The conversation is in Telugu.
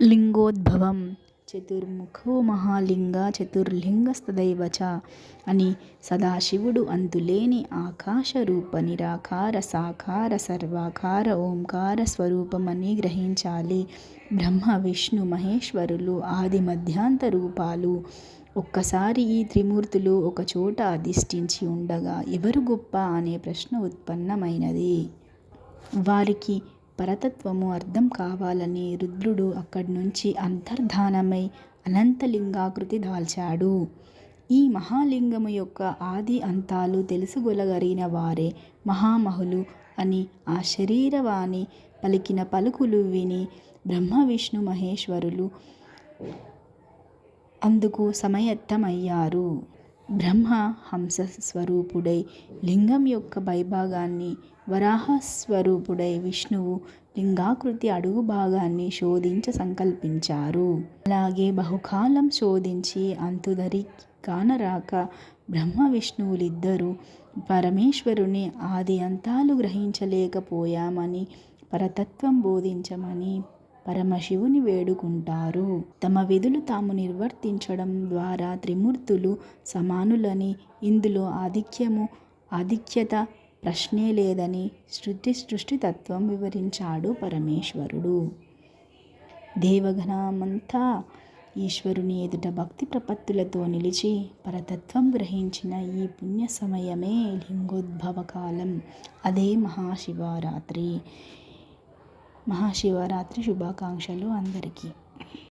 లింగోద్భవం చతుర్ముఖో మహాలింగ చతుర్లింగస్తదైవ చ అని సదాశివుడు అంతులేని ఆకాశ రూప నిరాకార సాకార సర్వాకార ఓంకార స్వరూపమని గ్రహించాలి. బ్రహ్మ విష్ణు మహేశ్వరులు ఆది మధ్యాంత రూపాలు. ఒక్కసారి ఈ త్రిమూర్తులు ఒకచోట అధిష్ఠించి ఉండగా ఎవరు గొప్ప అనే ప్రశ్న ఉత్పన్నమైనది. వారికి పరతత్వము అర్థం కావాలని రుద్రుడు అక్కడ్నుంచి అంతర్ధానమై అనంతలింగాకృతి దాల్చాడు. ఈ మహాలింగము యొక్క ఆది అంతాలు తెలుసుగొలగరిగిన వారే మహామహులు అని ఆ శరీరవాణి పలికిన పలుకులు విని బ్రహ్మ విష్ణు మహేశ్వరులు అందుకు సమాయత్తమయ్యారు. బ్రహ్మ హంస స్వరూపుడై లింగం యొక్క పైభాగాన్ని, వరాహస్వరూపుడై విష్ణువు లింగాకృతి అడుగు భాగాన్ని శోధించ సంకల్పించారు. అలాగే బహుకాలం శోధించి అంతుదరి కానరాక బ్రహ్మ విష్ణువులిద్దరూ పరమేశ్వరుని ఆది అంతాలు గ్రహించలేకపోయామని పరతత్వం బోధించమని పరమశివుని వేడుకుంటారు. తమ విధులు తాము నిర్వర్తించడం ద్వారా త్రిమూర్తులు సమానులని, ఇందులో ఆధిక్యత ప్రశ్నే లేదని సృష్టితత్వం వివరించాడు పరమేశ్వరుడు. దేవగణమంతా ఈశ్వరుని ఎదుట భక్తి ప్రపత్తులతో నిలిచి పరతత్వం గ్రహించిన ఈ పుణ్య సమయమే లింగోద్భవ కాలం. అదే మహాశివరాత్రి. మహాశివరాత్రి శుభాకాంక్షలు అందరికీ.